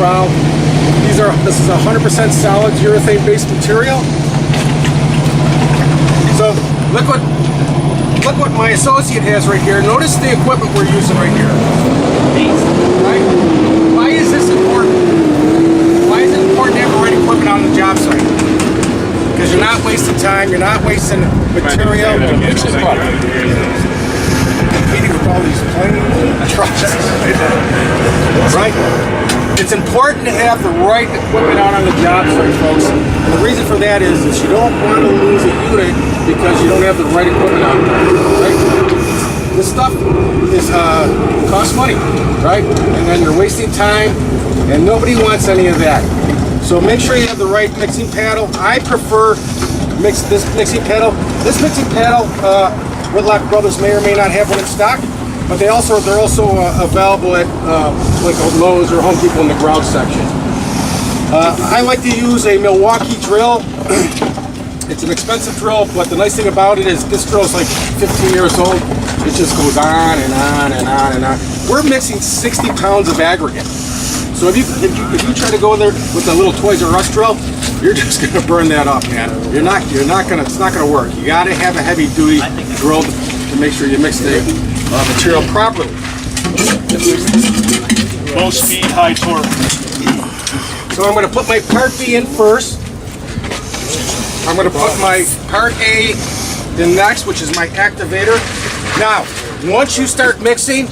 trowel. This is 100% solid urethane-based material. So look what my associate has right here. Notice the equipment we're using right here. Right? Why is this important? Why is it important to have the right equipment on the job site? Because you're not wasting time, you're not wasting material. It's just fun. Competing with all these planes, trucks. Right? It's important to have the right equipment out on the job site, folks. And the reason for that is you don't want to lose a unit because you don't have the right equipment out there. Right? This stuff is costs money, right? And then you're wasting time, and nobody wants any of that. So make sure you have the right mixing paddle. I prefer this mixing paddle. This mixing paddle, Whitlock Brothers may or may not have one in stock, but they're also available at like Lowe's or Home Depot in the garage section. I like to use a Milwaukee drill. It's an expensive drill, but the nice thing about it is this drill is like 15 years old. It just goes on and on and on and on. We're mixing 60 pounds of aggregate. So if you try to go in there with a little Toys R Us drill, you're just gonna burn that up, man. It's not gonna work. You gotta have a heavy duty drill to make sure you mix the material properly. Low speed, high torque. So I'm gonna put my part B in first. I'm gonna put my part A in next, which is my activator. Now, once you start mixing,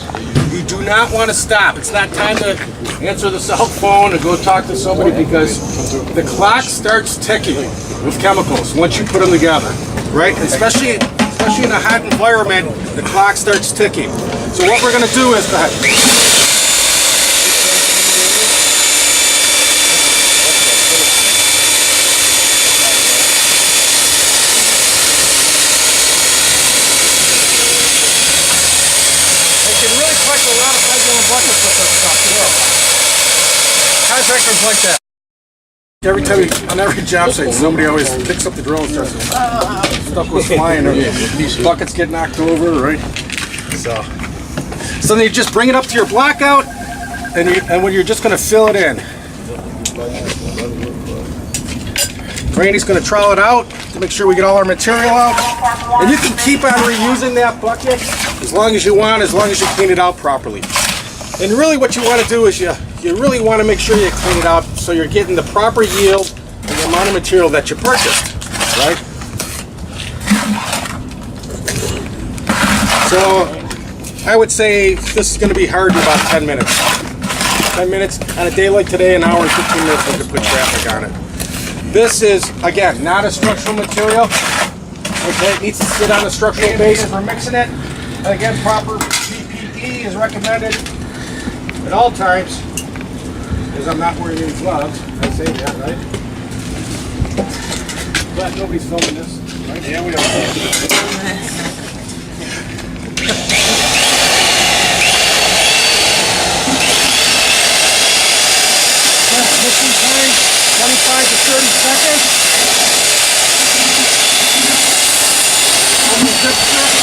you do not want to stop. It's not time to answer the cell phone and go talk to somebody because the clock starts ticking with chemicals once you put them together, right? Especially in a hot environment, the clock starts ticking. So what we're going to do is go ahead. Contractors like that. Every time on every job site, somebody always picks up the drill and starts stuff goes flying, or buckets get knocked over, right? So then you just bring it up to your block out, and when you're just going to fill it in. Randy's going to trowel it out to make sure we get all our material out, and you can keep on reusing that bucket as long as you want, as long as you clean it out properly. And really what you want to do is you really want to make sure you clean it out so you're getting the proper yield and the amount of material that you purchased, right? So I would say this is going to be hard in about 10 minutes. 10 minutes on a day like today, an hour and 15 minutes we could put traffic on it. This is, again, not a structural material. Okay, it needs to sit on a structural base if we're mixing it. And again, proper PPE is recommended at all times, because I'm not wearing any gloves. I say that, right? But nobody's filming this, right? Yeah, we are. Mixing time, 25 to 30 seconds. Almost good stuff.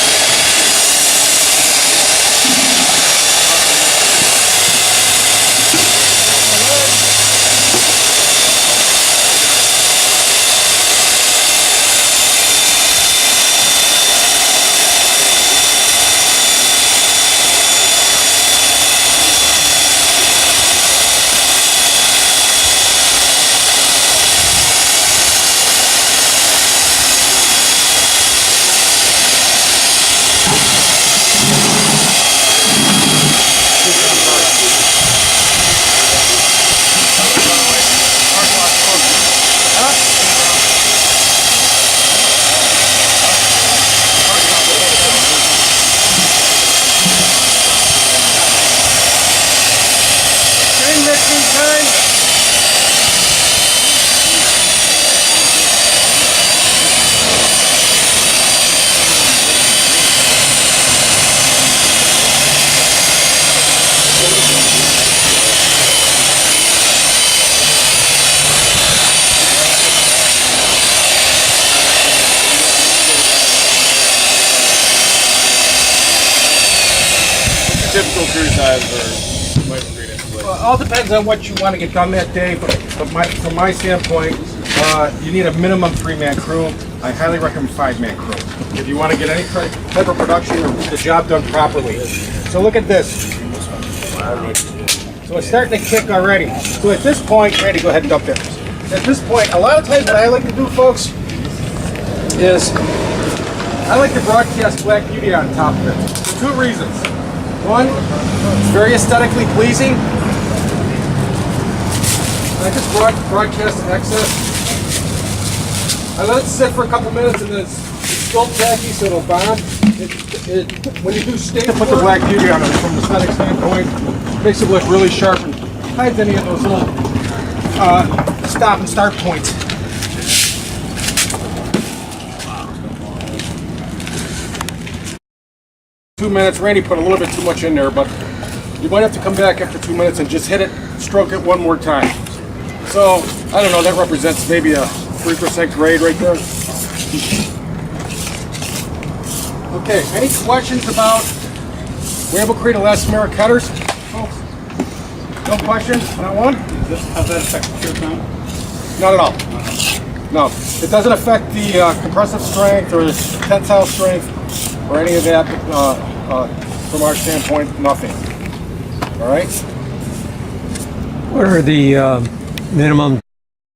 Typical crew size for micro ingredients. all depends on what you want to get done that day, but from my standpoint, you need a minimum 3-man crew. I highly recommend 5-man crew if you want to get any type of production or the job done properly. So look at this. So it's starting to kick already. So at this point, Randy, go ahead and dump there. At this point, a lot of times what I like to do, folks, is I like to broadcast Black Beauty on top of it for 2 reasons. One, it's very aesthetically pleasing. I just broadcast the excess. I let it sit for a couple minutes and then it's still tacky, so it'll bond. When you do stain, put the Black Beauty on it from the aesthetic standpoint, makes it look really sharp and hides any of those little stop and start points. Two minutes. Randy put a little bit too much in there, but you might have to come back after 2 minutes and just hit it, stroke it one more time. So, I don't know, that represents maybe a 3% grade right there. Okay, any questions about Wabo Crete elastomeric cutters? Folks? No questions? Not one? How's that affect the time? Not at all. No, it doesn't affect the compressive strength or the tensile strength or any of that from our standpoint, nothing. All right? What are the minimum